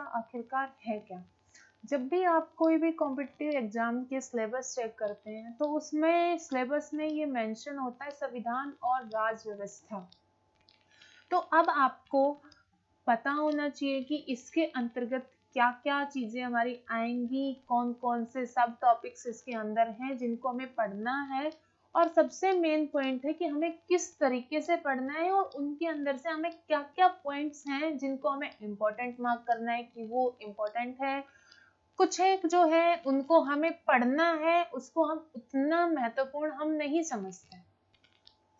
व्यवस्था आखिरकार है क्या? जब भी आप कोई भी कॉम्पिटिटिव एग्जाम के सिलेबस चेक करते हैं तो उसमें सिलेबस में ये मेंशन होता है संविधान और राज व्यवस्था। तो अब आपको पता होना चाहिए कि इसके अंतर्गत क्या क्या चीजें हमारी आएंगी, कौन कौन से सब टॉपिक्स इसके अंदर हैं जिनको हमें पढ़ना है, और सबसे मेन पॉइंट है कि हमें किस तरीके से पढ़ना है और उनके अंदर से हमें क्या क्या पॉइंट्स हैं जिनको हमें इम्पोर्टेंट मार्क करना है कि वो इम्पोर्टेंट है। कुछ एक जो है उनको हमें पढ़ना है, उसको हम उतना महत्वपूर्ण हम नहीं समझते,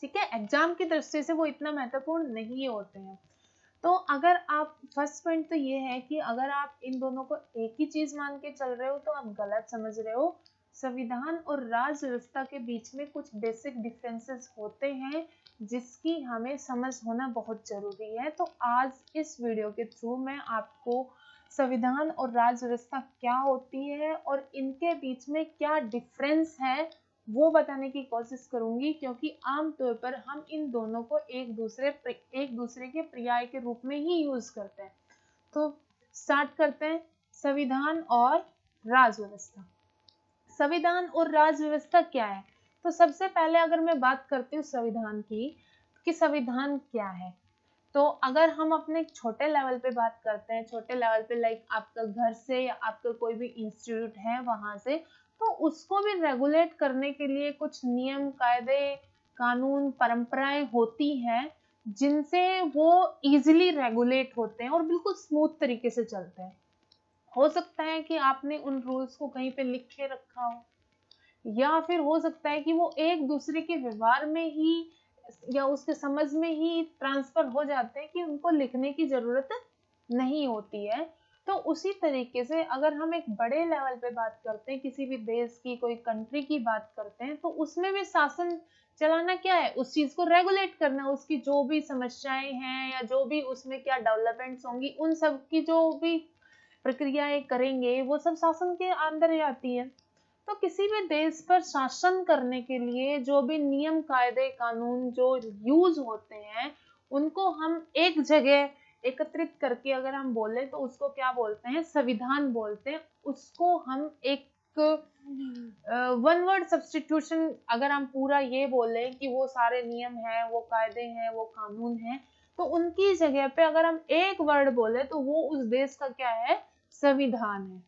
ठीक है, एग्जाम की दृष्टि से वो इतना महत्वपूर्ण नहीं होते हैं। तो अगर आप फर्स्ट पॉइंट तो ये है कि अगर आप इन दोनों को एक ही चीज मान के चल रहे हो तो आप गलत समझ रहे हो। संविधान और राज व्यवस्था के बीच में कुछ बेसिक डिफरेंसेस होते हैं जिसकी हमें समझ होना बहुत जरूरी है। तो आज इस वीडियो के थ्रू मैं आपको संविधान और राज व्यवस्था क्या होती है और इनके बीच में क्या डिफरेंस है वो बताने की कोशिश करूंगी, क्योंकि आमतौर पर हम इन दोनों को एक दूसरे के पर्याय के रूप में ही यूज करते हैं। तो स्टार्ट करते हैं, संविधान और राज व्यवस्था। संविधान और राज व्यवस्था क्या है? तो सबसे पहले अगर मैं बात करती हूँ संविधान की कि संविधान क्या है, तो अगर हम अपने छोटे लेवल पे बात करते हैं, छोटे लेवल पे लाइक आपका घर से या आपका कोई भी इंस्टीट्यूट है वहां से, तो उसको भी रेगुलेट करने के लिए कुछ नियम, कायदे, कानून, परंपराएं होती हैं जिनसे वो इजीली रेगुलेट होते हैं और बिल्कुल स्मूथ तरीके से चलते हैं। हो सकता है कि आपने उन रूल्स को कहीं पे लिख के रखा हो, या फिर हो सकता है कि वो एक दूसरे के व्यवहार में ही या उसके समझ में ही ट्रांसफर हो जाते हैं कि उनको लिखने की जरूरत नहीं होती है। तो उसी तरीके से अगर हम एक बड़े लेवल पे बात करते हैं, किसी भी देश की, कोई कंट्री की बात करते हैं, तो उसमें भी शासन चलाना क्या है, उस चीज को रेगुलेट करना, उसकी जो भी समस्याएं हैं या जो भी उसमें क्या डेवलपमेंट्स होंगी उन सब की जो भी प्रक्रियाएं करेंगे वो सब शासन के अंदर ही आती है। तो किसी भी देश पर शासन करने के लिए जो भी नियम, कायदे, कानून जो यूज होते हैं उनको हम एक जगह एकत्रित करके अगर हम बोले तो उसको क्या बोलते हैं, संविधान बोलते हैं। उसको हम एक वन वर्ड सब्स्टिट्यूशन, अगर हम पूरा ये बोले कि वो सारे नियम हैं, वो कायदे हैं, वो कानून हैं, तो उनकी जगह पे अगर हम एक वर्ड बोले तो वो उस देश का क्या है, संविधान है।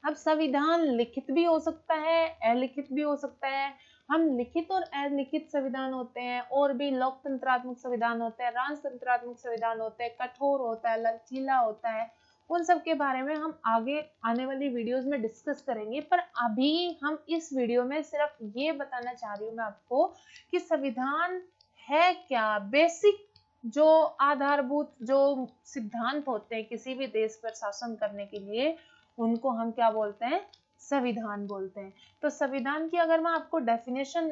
अब संविधान लिखित भी हो सकता है, अलिखित भी हो सकता है। हम लिखित और अलिखित संविधान होते हैं, और भी लोकतंत्रात्मक संविधान होते हैं, राजतंत्रात्मक संविधान होते हैं, कठोर होता है, लचीला होता है। उन सब के बारे में हम आगे आने वाली वीडियोस में डिस्कस करेंगे, पर अभी हम इस वीडियो में सिर्फ ये बताना चाह रही हूँ मैं आपको कि संविधान है क्या। बेसिक जो आधारभूत जो सिद्धांत होते हैं किसी भी देश पर शासन करने के लिए, उनको हम क्या बोलते हैं, संविधान बोलते हैं। तो संविधान की अगर मैं आपको डेफिनेशन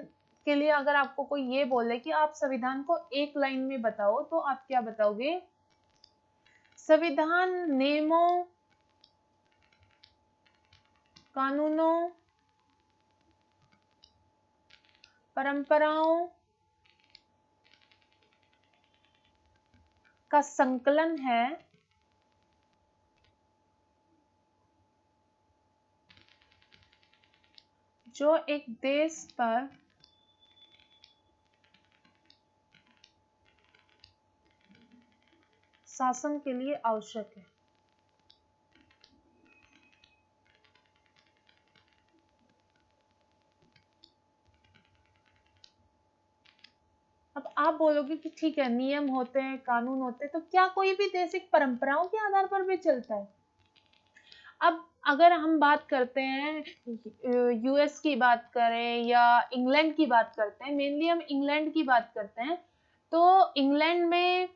के लिए अगर आपको कोई ये बोले कि आप संविधान को एक लाइन में बताओ, तो आप क्या बताओगे? संविधान नियमों, कानूनों, परंपराओं का संकलन है जो एक देश पर शासन के लिए आवश्यक है। अब आप बोलोगे कि ठीक है, नियम होते हैं, कानून होते हैं, तो क्या कोई भी देश एक परंपराओं के आधार पर भी चलता है? अब अगर हम बात करते हैं यूएस की बात करें या इंग्लैंड की बात करते हैं, मेनली हम इंग्लैंड की बात करते हैं, तो इंग्लैंड में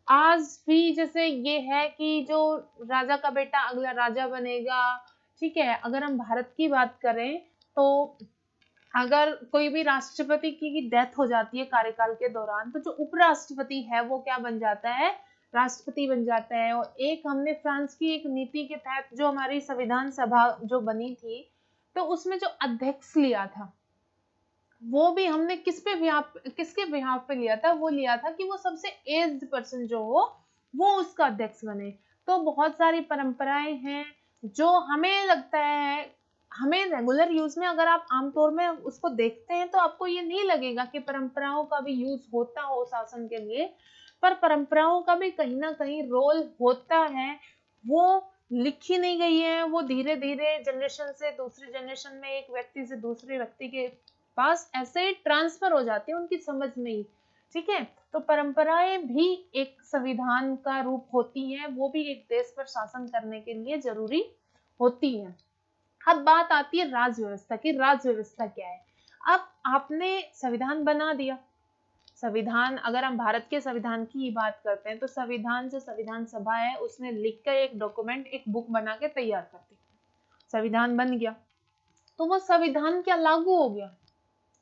आज भी जैसे ये है कि जो राजा का बेटा अगला राजा बनेगा, ठीक है। अगर हम भारत की बात करें तो अगर कोई भी राष्ट्रपति की डेथ हो जाती है कार्यकाल के दौरान, तो जो उपराष्ट्रपति है वो क्या बन जाता है, राष्ट्रपति बन जाता है। और एक हमने फ्रांस की एक नीति के तहत जो हमारी संविधान सभा जो बनी थी, तो उसमें जो अध्यक्ष लिया था वो भी हमने किसके बिहाफ पे लिया था, वो लिया था कि वो सबसे एज्ड पर्सन जो हो वो उसका अध्यक्ष बने। तो बहुत सारी परंपराएं हैं जो हमें लगता है, हमें रेगुलर यूज में अगर आप आमतौर में उसको देखते हैं तो आपको ये नहीं लगेगा कि परंपराओं का भी यूज होता हो शासन के लिए, पर परंपराओं का भी कहीं ना कहीं रोल होता है। वो लिखी नहीं गई है, वो धीरे धीरे जनरेशन से दूसरी जनरेशन में, एक व्यक्ति से दूसरे व्यक्ति के पास ऐसे ही ट्रांसफर हो जाती है उनकी समझ में ही। ठीक है, तो परंपराएं भी एक संविधान का रूप होती हैं, वो भी एक देश पर शासन करने के लिए जरूरी होती है। अब बात आती है राज व्यवस्था की। राज व्यवस्था क्या है? अब आपने संविधान बना दिया, संविधान, अगर हम भारत के संविधान की ही बात करते हैं तो संविधान जो संविधान सभा है उसने लिख कर एक डॉक्यूमेंट, एक बुक बना के तैयार कर दी, संविधान बन गया। तो वो संविधान क्या लागू हो गया?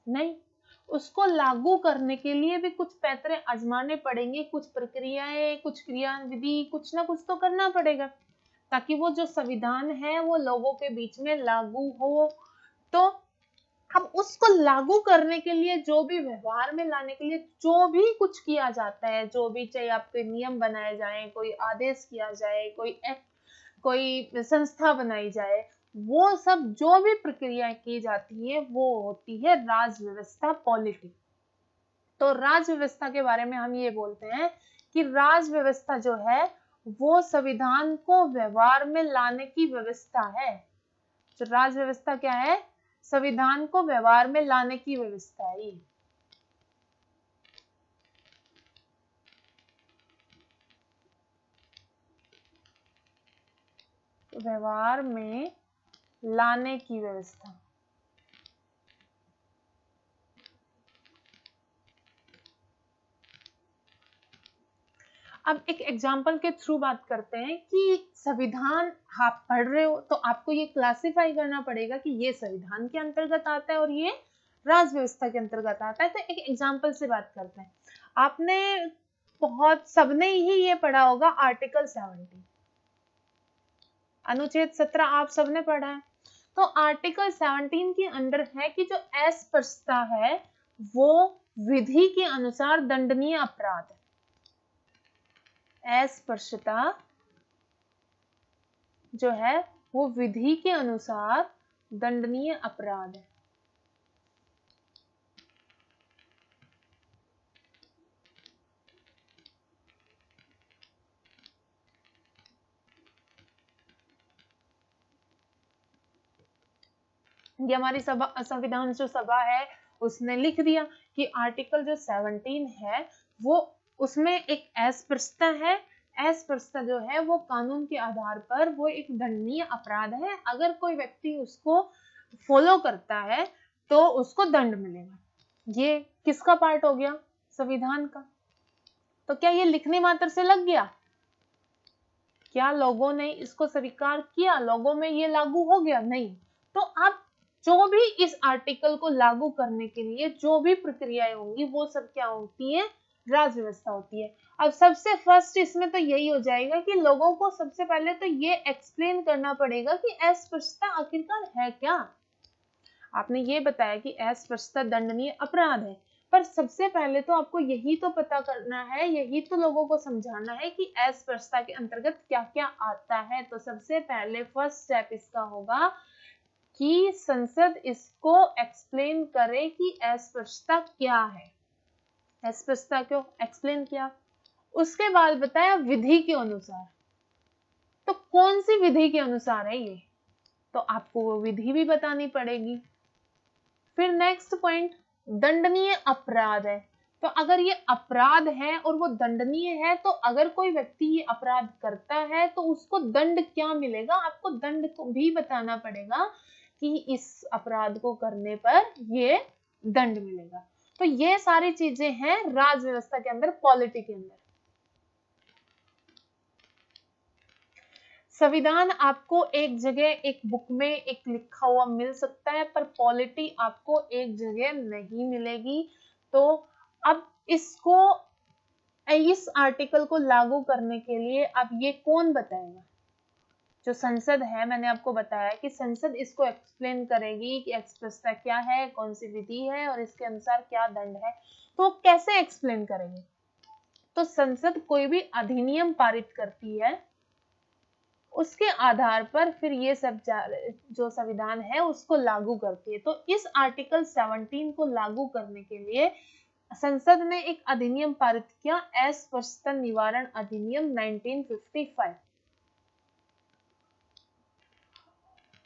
नहीं, उसको लागू करने के लिए भी कुछ पैतरे आजमाने पड़ेंगे, कुछ प्रक्रियाएं, कुछ क्रियाविधि, कुछ ना कुछ तो करना पड़ेगा ताकि वो जो संविधान है वो लोगों के बीच में लागू हो। तो अब उसको लागू करने के लिए, जो भी व्यवहार में लाने के लिए जो भी कुछ किया जाता है, जो भी, चाहे आपके नियम बनाए जाए, कोई आदेश किया जाए, कोई संस्था बनाई जाए, वो सब जो भी प्रक्रिया की जाती है वो होती है राज व्यवस्था, पॉलिटी। तो राज व्यवस्था के बारे में हम ये बोलते हैं कि राज व्यवस्था जो है वो संविधान को व्यवहार में लाने की व्यवस्था है। तो राज व्यवस्था क्या है? संविधान को व्यवहार में लाने की व्यवस्था है। व्यवहार में लाने की व्यवस्था। अब एक एग्जाम्पल के थ्रू बात करते हैं कि संविधान आप पढ़ रहे हो तो आपको ये क्लासिफाई करना पड़ेगा कि ये संविधान के अंतर्गत आता है और ये राज व्यवस्था के अंतर्गत आता है। तो एक एग्जाम्पल से बात करते हैं। आपने बहुत, सबने ही ये पढ़ा होगा, आर्टिकल 17, अनुच्छेद 17 आप सबने पढ़ा है। तो आर्टिकल 17 के अंदर है कि जो अस्पृश्यता है वो विधि के अनुसार दंडनीय अपराध है। अस्पृश्यता जो है वो विधि के अनुसार दंडनीय अपराध है। ये हमारी संविधान जो सभा है उसने लिख दिया कि आर्टिकल जो 17 है वो, उसमें एक अस्पृश्यता है। अस्पृश्यता जो है वो कानून के आधार पर वो एक दंडनीय अपराध है। अगर कोई व्यक्ति उसको फॉलो करता है तो उसको दंड मिलेगा। ये किसका पार्ट हो गया? संविधान का। तो क्या ये लिखने मात्र से लग गया? क्या लोगों ने इसको स्वीकार किया, लोगों में ये लागू हो गया? नहीं। तो अब जो भी इस आर्टिकल को लागू करने के लिए जो भी प्रक्रियाएं होंगी वो सब क्या होती है? राज व्यवस्था होती है। अब सबसे फर्स्ट इसमें तो यही हो जाएगा कि लोगों को सबसे पहले तो ये एक्सप्लेन करना पड़ेगा कि अस्पृश्यता आखिरकार है क्या। आपने ये बताया कि अस्पृश्यता दंडनीय अपराध है, पर सबसे पहले तो आपको यही तो पता करना है, यही तो लोगों को समझाना है कि अस्पृश्यता के अंतर्गत क्या क्या आता है। तो सबसे पहले फर्स्ट स्टेप इसका होगा कि संसद इसको एक्सप्लेन करे कि अस्पृश्यता क्या है। अस्पृश्यता को एक्सप्लेन किया, उसके बाद बताया विधि के अनुसार। तो कौन सी विधि के अनुसार है ये? तो आपको वो विधि भी बतानी पड़ेगी। फिर नेक्स्ट पॉइंट, दंडनीय अपराध है। तो अगर ये अपराध है और वो दंडनीय है, तो अगर कोई व्यक्ति ये अपराध करता है तो उसको दंड क्या मिलेगा? आपको दंड को भी बताना पड़ेगा कि इस अपराध को करने पर ये दंड मिलेगा। तो ये सारी चीजें हैं राज व्यवस्था के अंदर, पॉलिटी के अंदर। संविधान आपको एक जगह, एक बुक में एक लिखा हुआ मिल सकता है, पर पॉलिटी आपको एक जगह नहीं मिलेगी। तो अब इसको, इस आर्टिकल को लागू करने के लिए अब ये कौन बताएगा? जो संसद है, मैंने आपको बताया कि संसद इसको एक्सप्लेन करेगी कि अस्पृश्यता क्या है, कौन सी विधि है और इसके अनुसार क्या दंड है। तो कैसे एक्सप्लेन करेंगे? तो संसद कोई भी अधिनियम पारित करती है उसके आधार पर फिर ये सब जो संविधान है उसको लागू करती है। तो इस आर्टिकल 17 को लागू करने के लिए संसद ने एक अधिनियम पारित किया, अस्पृश्यता निवारण अधिनियम 1955।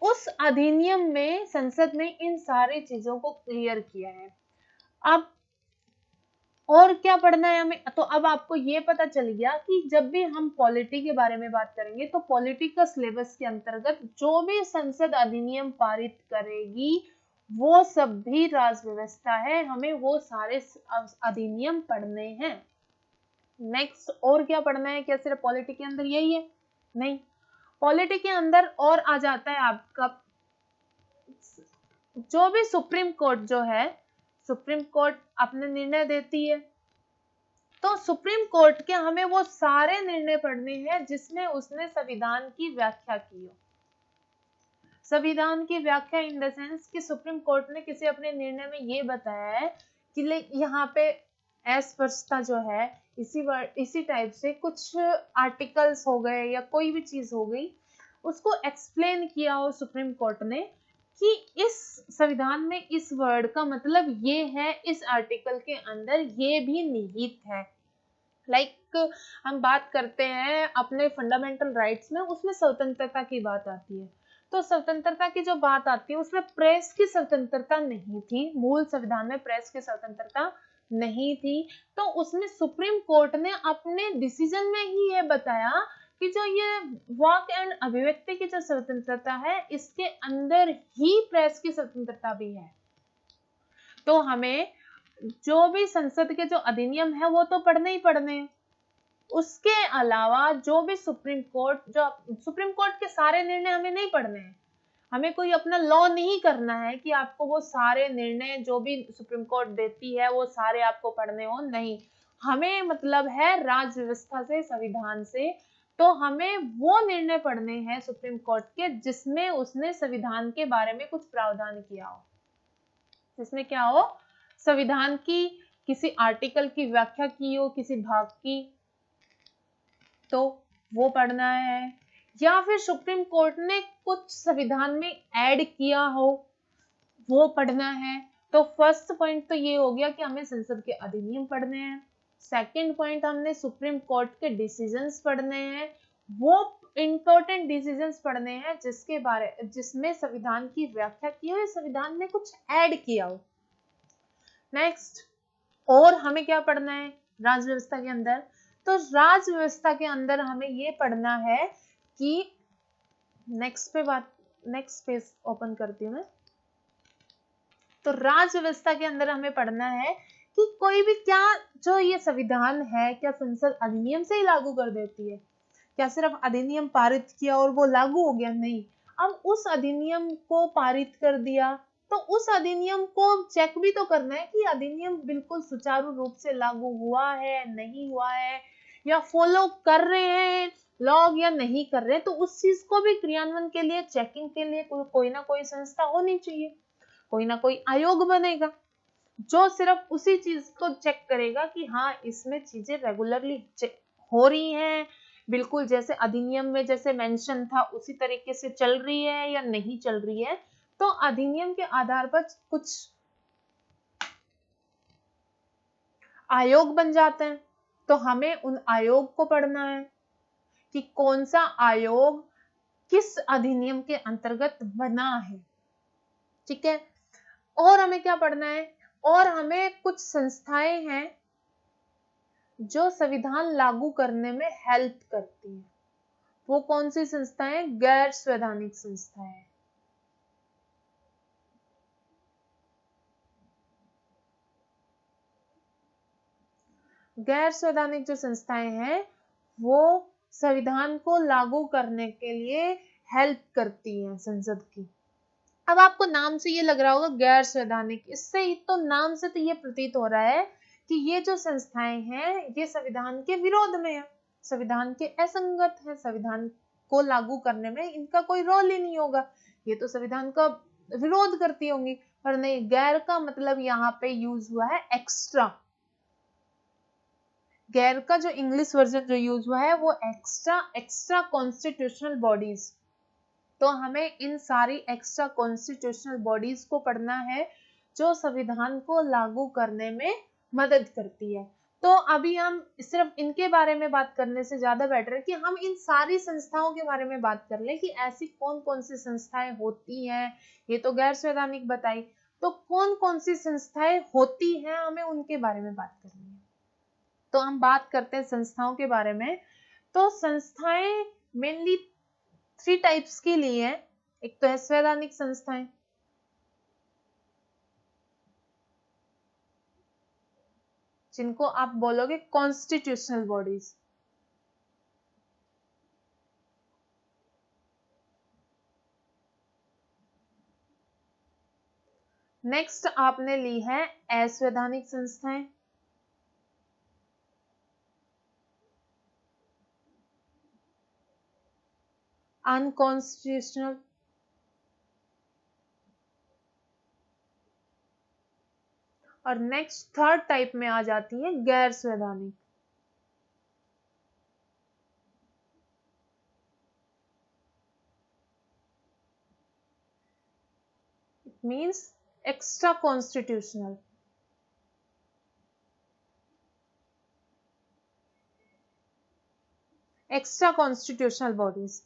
उस अधिनियम में संसद ने इन सारी चीजों को क्लियर किया है। अब और क्या पढ़ना है हमें, तो अब आपको ये पता चल गया कि जब भी हम पॉलिटी के बारे में बात करेंगे तो पॉलिटी का सिलेबस के अंतर्गत जो भी संसद अधिनियम पारित करेगी वो सब भी राज व्यवस्था है, हमें वो सारे अधिनियम पढ़ने हैं। नेक्स्ट और क्या पढ़ना है, क्या सिर्फ पॉलिटी के अंदर यही है? नहीं, पॉलिटी के अंदर और आ जाता है आपका जो भी सुप्रीम कोर्ट जो है, सुप्रीम कोर्ट अपने निर्णय देती है, तो सुप्रीम कोर्ट के हमें वो सारे निर्णय पढ़ने हैं जिसमें उसने संविधान की व्याख्या की हो। संविधान की व्याख्या इन द सेंस कि सुप्रीम कोर्ट ने किसी अपने निर्णय में ये बताया है कि यहाँ पे अस्पृश्यता जो है इसी टाइप से कुछ आर्टिकल्स हो गए या कोई भी चीज हो गई, उसको एक्सप्लेन किया हो सुप्रीम कोर्ट ने कि इस संविधान में इस वर्ड का मतलब ये है, इस आर्टिकल के अंदर ये भी निहित है। लाइक हम बात करते हैं अपने फंडामेंटल राइट्स में, उसमें स्वतंत्रता की बात आती है, तो स्वतंत्रता की जो बात आती है उसमें प्रेस की स्वतंत्रता नहीं थी, मूल संविधान में प्रेस की स्वतंत्रता नहीं थी। तो उसमें सुप्रीम कोर्ट ने अपने डिसीजन में ही ये बताया कि जो ये वाक एंड अभिव्यक्ति की जो स्वतंत्रता है इसके अंदर ही प्रेस की स्वतंत्रता भी है। तो हमें जो भी संसद के जो अधिनियम है वो तो पढ़ने ही पढ़ने हैं, उसके अलावा जो भी सुप्रीम कोर्ट के सारे निर्णय हमें नहीं पढ़ने हैं। हमें कोई अपना लॉ नहीं करना है कि आपको वो सारे निर्णय जो भी सुप्रीम कोर्ट देती है वो सारे आपको पढ़ने हो, नहीं। हमें मतलब है राज व्यवस्था से, संविधान से, तो हमें वो निर्णय पढ़ने हैं सुप्रीम कोर्ट के जिसमें उसने संविधान के बारे में कुछ प्रावधान किया हो, जिसमें क्या हो, संविधान की किसी आर्टिकल की व्याख्या की हो, किसी भाग की, तो वो पढ़ना है। या फिर सुप्रीम कोर्ट ने कुछ संविधान में ऐड किया हो, वो पढ़ना है। तो फर्स्ट पॉइंट तो ये हो गया कि हमें संसद के अधिनियम पढ़ने हैं। सेकंड पॉइंट, हमने सुप्रीम कोर्ट के डिसीजंस पढ़ने हैं, वो इंपॉर्टेंट डिसीजंस पढ़ने हैं जिसमें संविधान की व्याख्या की हो, संविधान में कुछ ऐड किया हो। नेक्स्ट, और हमें क्या पढ़ना है राज व्यवस्था के अंदर, तो राज व्यवस्था के अंदर हमें ये पढ़ना है कि नेक्स्ट पेज ओपन करती हूँ मैं। तो राज व्यवस्था के अंदर हमें पढ़ना है कि कोई भी क्या जो ये संविधान है क्या संसद अधिनियम से ही लागू कर देती है, क्या सिर्फ अधिनियम पारित किया और वो लागू हो गया? नहीं, अब उस अधिनियम को पारित कर दिया तो उस अधिनियम को चेक भी तो करना है कि अधिनियम बिल्कुल सुचारू रूप से लागू हुआ है, नहीं हुआ है, या फॉलो कर रहे हैं लॉग या नहीं कर रहे हैं। तो उस चीज को भी क्रियान्वयन के लिए, चेकिंग के लिए कोई ना कोई संस्था होनी चाहिए, कोई ना कोई आयोग बनेगा जो सिर्फ उसी चीज को चेक करेगा कि हाँ इसमें चीजें रेगुलरली हो रही हैं, बिल्कुल जैसे अधिनियम में जैसे मेंशन था उसी तरीके से चल रही है या नहीं चल रही है। तो अधिनियम के आधार पर कुछ आयोग बन जाते हैं, तो हमें उन आयोग को पढ़ना है कि कौन सा आयोग किस अधिनियम के अंतर्गत बना है। ठीक है, और हमें क्या पढ़ना है, और हमें कुछ संस्थाएं हैं जो संविधान लागू करने में हेल्प करती हैं। वो कौन सी संस्थाएं? गैर संवैधानिक संस्थाएं। गैर संवैधानिक जो संस्थाएं हैं वो संविधान को लागू करने के लिए हेल्प करती हैं संसद की। अब आपको नाम से ये लग रहा होगा गैर संवैधानिक, इससे ही तो नाम से तो ये प्रतीत हो रहा है कि ये जो संस्थाएं हैं ये संविधान के विरोध में है, संविधान के असंगत है, संविधान को लागू करने में इनका कोई रोल ही नहीं होगा, ये तो संविधान का विरोध करती होंगी। पर नहीं, गैर का मतलब यहाँ पे यूज हुआ है एक्स्ट्रा, गैर का जो इंग्लिश वर्जन जो यूज हुआ है वो एक्स्ट्रा कॉन्स्टिट्यूशनल बॉडीज। तो हमें इन सारी एक्स्ट्रा कॉन्स्टिट्यूशनल बॉडीज को पढ़ना है जो संविधान को लागू करने में मदद करती है। तो अभी हम सिर्फ इनके बारे में बात करने से ज्यादा बेटर है कि हम इन सारी संस्थाओं के बारे में बात कर लें कि ऐसी कौन कौन सी संस्थाएं होती हैं। ये तो गैर संवैधानिक बताई, तो कौन कौन सी संस्थाएं होती हैं हमें उनके बारे में बात करनी है। तो हम बात करते हैं संस्थाओं के बारे में। तो संस्थाएं मेनली 3 टाइप्स की ली है। एक तो है संवैधानिक संस्थाएं, जिनको आप बोलोगे कॉन्स्टिट्यूशनल बॉडीज। नेक्स्ट आपने ली है असंवैधानिक संस्थाएं। अनकॉन्स्टिट्यूशनल। और नेक्स्ट थर्ड टाइप में आ जाती है गैर संवैधानिक। It means extra constitutional. Extra constitutional bodies.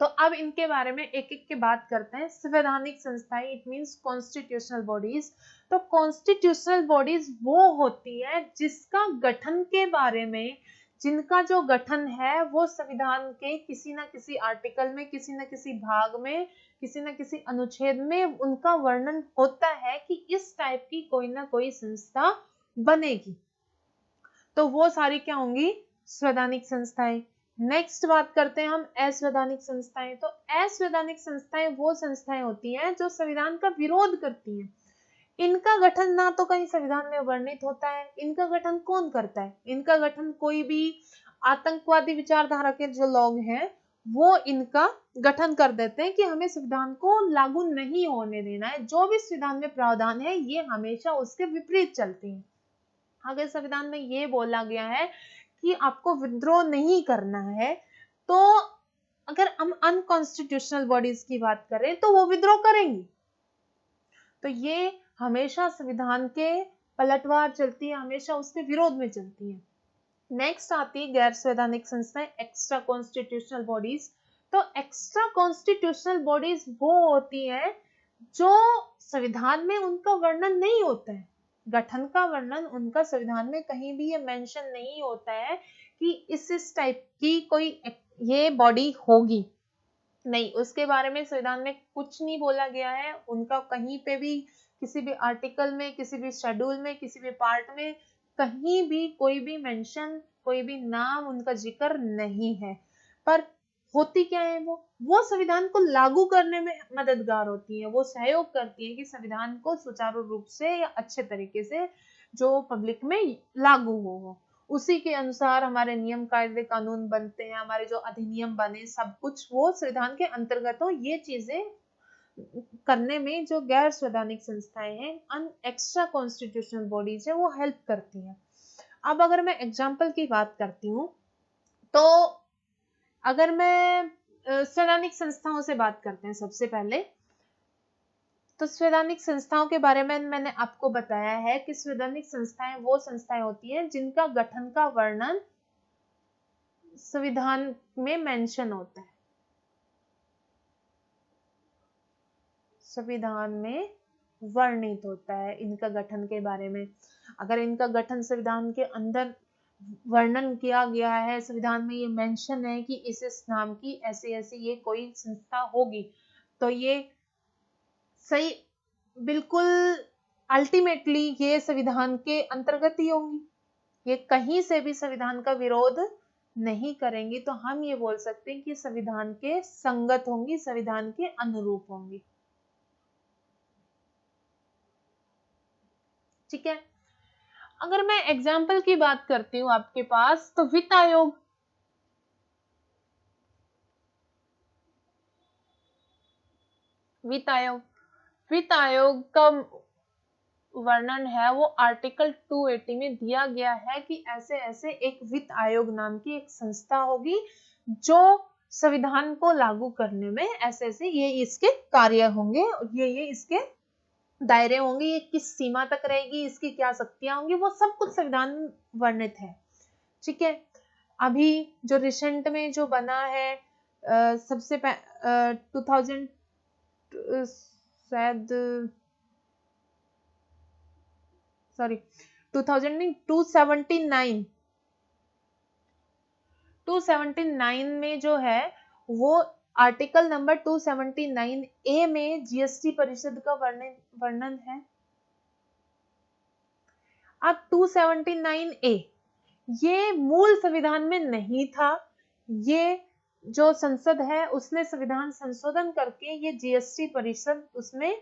तो अब इनके बारे में एक एक के बात करते हैं। संवैधानिक संस्थाएं इट मींस कॉन्स्टिट्यूशनल बॉडीज। तो कॉन्स्टिट्यूशनल बॉडीज वो होती है जिसका गठन के बारे में, जिनका जो गठन है वो संविधान के किसी न किसी आर्टिकल में, किसी न किसी भाग में, किसी न किसी अनुच्छेद में उनका वर्णन होता है कि इस टाइप की कोई ना कोई संस्था बनेगी। तो वो सारी क्या होंगी? संवैधानिक संस्थाएं। नेक्स्ट बात करते हैं हम असंवैधानिक संस्थाएं। तो असंवैधानिक संस्थाएं वो संस्थाएं होती हैं जो संविधान का विरोध करती हैं। इनका गठन ना तो कहीं संविधान में वर्णित होता है। इनका गठन कौन करता है? इनका गठन कोई भी आतंकवादी विचारधारा के जो लोग हैं वो इनका गठन कर देते हैं कि हमें संविधान को लागू नहीं होने देना है, जो भी संविधान में प्रावधान है ये हमेशा उसके विपरीत चलती है। अगर संविधान में ये बोला गया है कि आपको विद्रोह नहीं करना है, तो अगर हम अनकॉन्स्टिट्यूशनल बॉडीज की बात करें तो वो विद्रोह करेंगी। तो ये हमेशा संविधान के पलटवार चलती है, हमेशा उसके विरोध में चलती है। नेक्स्ट आती है गैर संवैधानिक संस्थाएं, एक्स्ट्रा कॉन्स्टिट्यूशनल बॉडीज। तो एक्स्ट्रा कॉन्स्टिट्यूशनल बॉडीज वो होती है जो संविधान में उनका वर्णन नहीं होता है। गठन का वर्णन उनका संविधान में कहीं भी ये मेंशन नहीं होता है कि इस टाइप की कोई ये बॉडी होगी, नहीं, उसके बारे में संविधान में कुछ नहीं बोला गया है। उनका कहीं पे भी, किसी भी आर्टिकल में, किसी भी शेड्यूल में, किसी भी पार्ट में कहीं भी कोई भी मेंशन, कोई भी नाम, उनका जिक्र नहीं है। पर होती क्या है वो संविधान को लागू करने में मददगार होती है। वो सहयोग करती है कि संविधान को सुचारू रूप से या अच्छे तरीके से जो पब्लिक में लागू हो। उसी के अनुसार हमारे नियम, कायदे, कानून बनते हैं, हमारे जो अधिनियम बने, सब कुछ वो संविधान के अंतर्गत हो। ये चीजें करने में जो गैर संवैधानिक संस्थाएं हैं, एक्स्ट्रा कॉन्स्टिट्यूशनल बॉडीज है, वो हेल्प करती हैं। अब अगर मैं एग्जाम्पल की बात करती हूँ, तो अगर मैं संवैधानिक संस्थाओं से बात करते हैं सबसे पहले, तो संवैधानिक संस्थाओं के बारे में मैंने आपको बताया है कि संवैधानिक संस्थाएं वो संस्थाएं होती हैं जिनका गठन का वर्णन संविधान में मेंशन होता है। संविधान में वर्णित होता है इनका गठन के बारे में। अगर इनका गठन संविधान के अंदर वर्णन किया गया है, संविधान में ये मेंशन है कि इस नाम की ऐसी ऐसी ये कोई संस्था होगी, तो ये सही, बिल्कुल अल्टीमेटली ये संविधान के अंतर्गत ही होंगी। ये कहीं से भी संविधान का विरोध नहीं करेंगी। तो हम ये बोल सकते हैं कि संविधान के संगत होंगी, संविधान के अनुरूप होंगी। ठीक है। अगर मैं एग्जाम्पल की बात करती हूँ आपके पास, तो वित्त आयोग। वित्त आयोग का वर्णन है वो आर्टिकल 280 में दिया गया है कि ऐसे ऐसे एक वित्त आयोग नाम की एक संस्था होगी जो संविधान को लागू करने में ऐसे ऐसे ये इसके कार्य होंगे, ये इसके दायरे होंगे, ये किस सीमा तक रहेगी, इसकी क्या शक्तियां होंगी, वो सब कुछ संविधान में वर्णित है। ठीक है, अभी जो रिसेंट में जो बना है सबसे 2000 शायद सॉरी 2000 नहीं 279 में जो है वो आर्टिकल नंबर 279 ए में जीएसटी परिषद का वर्णन है। अब 279 ए ये मूल संविधान में नहीं था, ये जो संसद है उसने संविधान संशोधन करके ये जीएसटी परिषद उसमें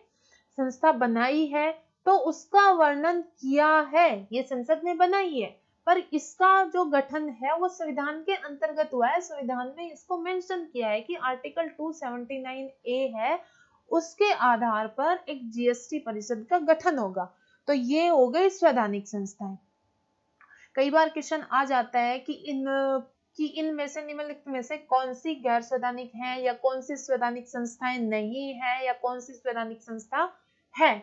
संस्था बनाई है, तो उसका वर्णन किया है, ये संसद ने बनाई है, पर इसका जो गठन है वो संविधान के अंतर्गत हुआ है। संविधान में इसको मेंशन किया है कि आर्टिकल 279 ए है, उसके आधार पर एक जीएसटी परिषद का गठन होगा। तो ये हो गई संवैधानिक संस्थाएं। कई बार क्वेश्चन आ जाता है कि इनमें से निम्नलिखित में से कौन सी गैर संवैधानिक है या कौन सी संवैधानिक संस्थाएं नहीं है या कौन सी संवैधानिक संस्था है।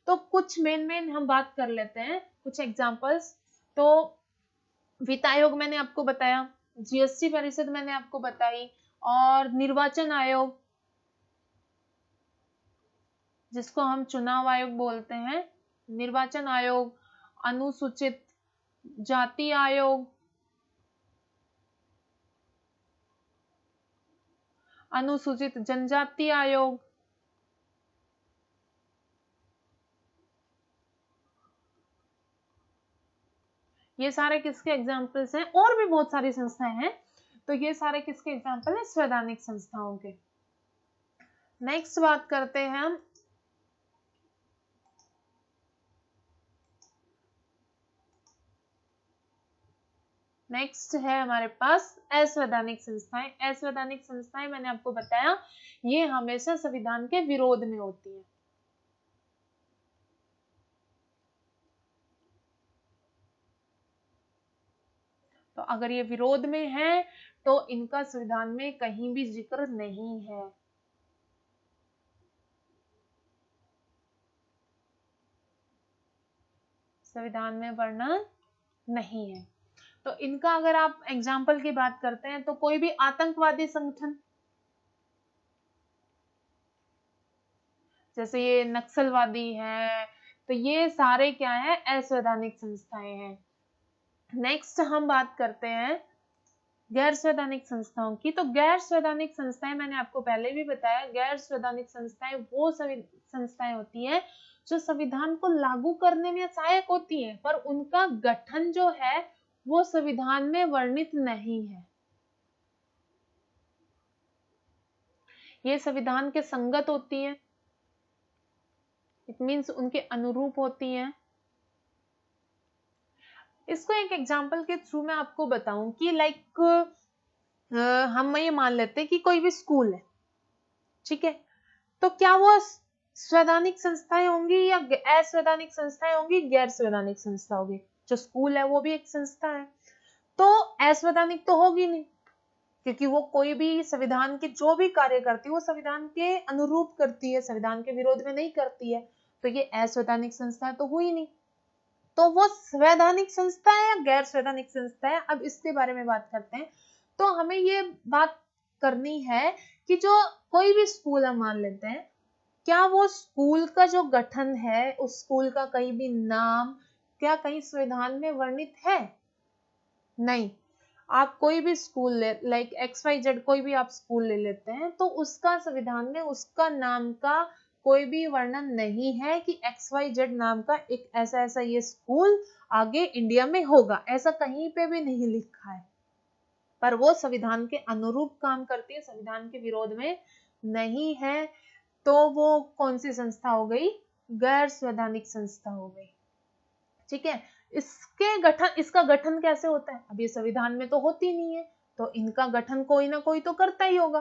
तो कुछ मेन हम बात कर लेते हैं, कुछ एग्जांपल्स। तो वित्त आयोग मैंने आपको बताया, जीएसटी परिषद मैंने आपको बताई, और निर्वाचन आयोग जिसको हम चुनाव आयोग बोलते हैं, निर्वाचन आयोग, अनुसूचित जाति आयोग, अनुसूचित जनजाति आयोग, ये सारे किसके एग्जाम्पल्स हैं। और भी बहुत सारी संस्थाएं हैं, तो ये सारे किसके एग्जाम्पल हैं, संवैधानिक संस्थाओं के। नेक्स्ट बात करते हैं हम नेक्स्ट है हमारे पास असंवैधानिक संस्थाएं। असंवैधानिक संस्थाएं मैंने आपको बताया ये हमेशा संविधान के विरोध में होती है। तो अगर ये विरोध में है तो इनका संविधान में कहीं भी जिक्र नहीं है। संविधान में वर्णन नहीं है। तो इनका अगर आप एग्जाम्पल की बात करते हैं तो कोई भी आतंकवादी संगठन, जैसे ये नक्सलवादी है, तो ये सारे क्या है, असंवैधानिक संस्थाएं हैं। नेक्स्ट हम बात करते हैं गैर संवैधानिक संस्थाओं की। तो गैर संवैधानिक संस्थाएं मैंने आपको पहले भी बताया, गैर संवैधानिक संस्थाएं वो संस्थाएं होती हैं जो संविधान को लागू करने में सहायक होती हैं, पर उनका गठन जो है वो संविधान में वर्णित नहीं है। ये संविधान के संगत होती हैं, इट मीन्स उनके अनुरूप होती हैं। इसको एक एग्जांपल के थ्रू मैं आपको बताऊं कि लाइक हम ये मान लेते हैं कि कोई भी स्कूल है, ठीक है, तो क्या वो संवैधानिक संस्थाएं होंगी या असंवैधानिक संस्थाएं होंगी, गैर संवैधानिक संस्था होगी। जो स्कूल है वो भी एक संस्था है, तो असंवैधानिक तो होगी नहीं, क्योंकि वो कोई भी संविधान के जो भी कार्य करती है वो संविधान के अनुरूप करती है, संविधान के विरोध में नहीं करती है, तो ये असंवैधानिक संस्था तो हुई नहीं। तो वो संवैधानिक संस्था है या गैर संवैधानिक संस्था है, अब इसके बारे में बात करते हैं। तो हमें ये बात करनी है कि जो कोई भी स्कूल हम मान लेते हैं, क्या वो स्कूल का जो गठन है, उस स्कूल का कहीं भी नाम क्या कहीं संविधान में वर्णित है? नहीं। आप कोई भी स्कूल लाइक XYZ कोई भी आप स्कूल ले लेते हैं, तो उसका संविधान में उसका नाम का कोई भी वर्णन नहीं है कि XYZ नाम का एक ऐसा ऐसा ये स्कूल आगे इंडिया में होगा, ऐसा कहीं पे भी नहीं लिखा है। पर वो संविधान के अनुरूप काम करती है, संविधान के विरोध में नहीं है, तो वो कौन सी संस्था हो गई? गैर संवैधानिक संस्था हो गई। ठीक है, इसका गठन कैसे होता है? अब ये संविधान में तो होती नहीं है, तो इनका गठन कोई ना कोई तो करता ही होगा।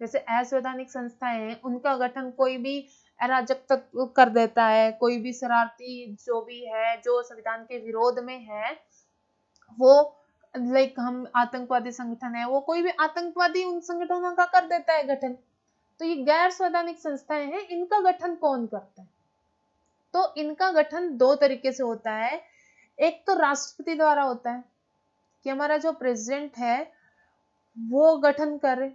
जैसे असंवैधानिक संस्थाएं हैं, उनका गठन कोई भी अराजक तत्व कर देता है, कोई भी शरारती जो भी है, जो संविधान के विरोध में है, वो लाइक हम आतंकवादी संगठन है, वो कोई भी आतंकवादी उन संगठनों का कर देता है गठन। तो ये गैर संवैधानिक संस्थाएं हैं, इनका गठन कौन करता है? तो इनका गठन दो तरीके से होता है। एक तो राष्ट्रपति द्वारा होता है कि हमारा जो प्रेसिडेंट है वो गठन करे,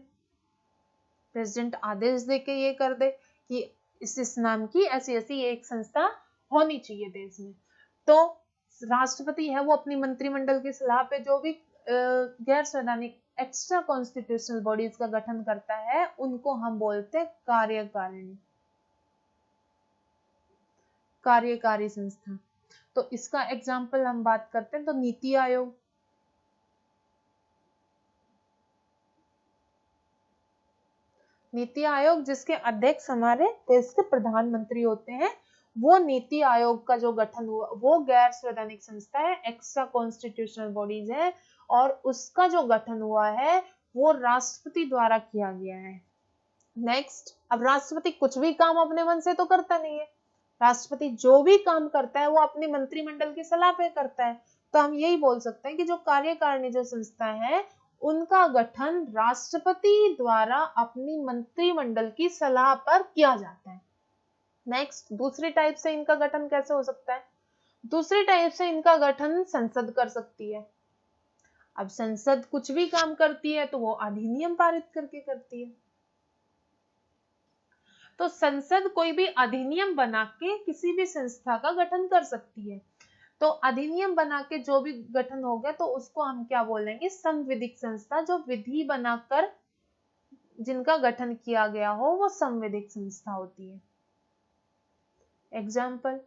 प्रेसिडेंट आदेश दे के ये कर दे कि इस नाम की ऐसी ऐसी एक संस्था होनी चाहिए देश में। तो राष्ट्रपति है वो अपनी मंत्रिमंडल की सलाह पे जो भी गैर संवैधानिक एक्स्ट्रा कॉन्स्टिट्यूशनल बॉडीज का गठन करता है, उनको हम बोलते हैं कार्यकारिणी, कार्यकारी संस्था। तो इसका एग्जाम्पल हम बात करते हैं तो नीति आयोग, नीति आयोग जिसके अध्यक्ष हमारे देश के प्रधानमंत्री होते हैं, वो नीति आयोग का जो गठन हुआ वो गैर संवैधानिक संस्था है, एक्स्ट्रा कॉन्स्टिट्यूशनल बॉडीज है, और उसका जो गठन हुआ है वो राष्ट्रपति द्वारा किया गया है। नेक्स्ट, अब राष्ट्रपति कुछ भी काम अपने मन से तो करता नहीं है, राष्ट्रपति जो भी काम करता है वो अपनी मंत्रिमंडल की सलाह पे करता है। तो हम यही बोल सकते हैं कि जो कार्यकारिणी जो संस्था है उनका गठन राष्ट्रपति द्वारा अपनी मंत्रिमंडल की सलाह पर किया जाता है। नेक्स्ट, दूसरी टाइप से इनका गठन कैसे हो सकता है? दूसरी टाइप से इनका गठन संसद कर सकती है। अब संसद कुछ भी काम करती है तो वो अधिनियम पारित करके करती है। तो संसद कोई भी अधिनियम बना के किसी भी संस्था का गठन कर सकती है। तो अधिनियम बना के जो भी गठन हो गया तो उसको हम क्या बोलेंगे? संवैधानिक संस्था। जो विधि बनाकर जिनका गठन किया गया हो वो संवैधानिक संस्था होती है। एग्जाम्पल,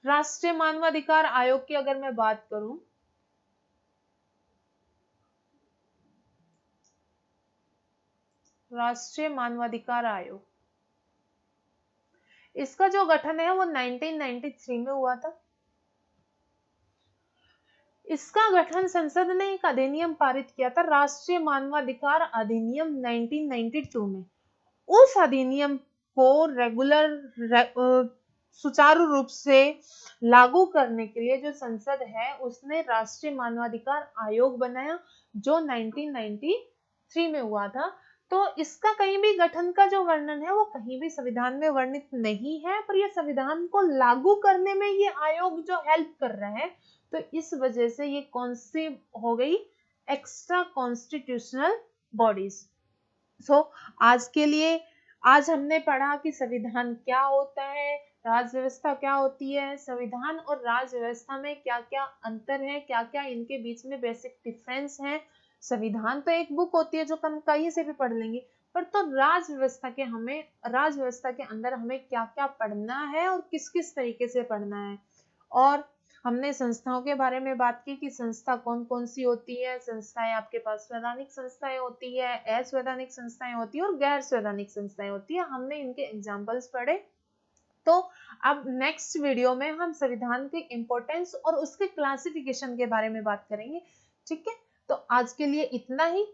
राष्ट्रीय मानवाधिकार आयोग की अगर मैं बात करूं, राष्ट्रीय मानवाधिकार आयोग, इसका जो गठन है वो 1993 में हुआ था। इसका गठन संसद ने एक अधिनियम पारित किया था, राष्ट्रीय मानवाधिकार अधिनियम 1992 में। उस अधिनियम को सुचारू रूप से लागू करने के लिए जो संसद है उसने राष्ट्रीय मानवाधिकार आयोग बनाया जो 1993 में हुआ था। तो इसका कहीं भी गठन का जो वर्णन है वो कहीं भी संविधान में वर्णित नहीं है, पर यह संविधान को लागू करने में ये आयोग जो हेल्प कर रहा है, तो इस वजह से ये कौन सी हो गई? Extra constitutional bodies. सो आज के लिए आज हमने पढ़ा कि संविधान क्या होता है, राज्य व्यवस्था क्या होती है, संविधान और राज्य व्यवस्था में क्या क्या अंतर है, क्या क्या इनके बीच में बेसिक डिफरेंस है। संविधान तो एक बुक होती है जो हम कहीं से भी पढ़ लेंगे, पर तो राज्य व्यवस्था के अंदर हमें क्या क्या पढ़ना है और किस किस तरीके से पढ़ना है। और हमने संस्थाओं के बारे में बात की कि संस्था कौन कौन सी होती है। संस्थाएं आपके पास संवैधानिक संस्थाएं होती है, असंवैधानिक संस्थाएं होती है और गैर संवैधानिक संस्थाएं होती है। हमने इनके एग्जाम्पल्स पढ़े। तो अब नेक्स्ट वीडियो में हम संविधान के इम्पोर्टेंस और उसके क्लासिफिकेशन के बारे में बात करेंगे। ठीक है, तो आज के लिए इतना ही।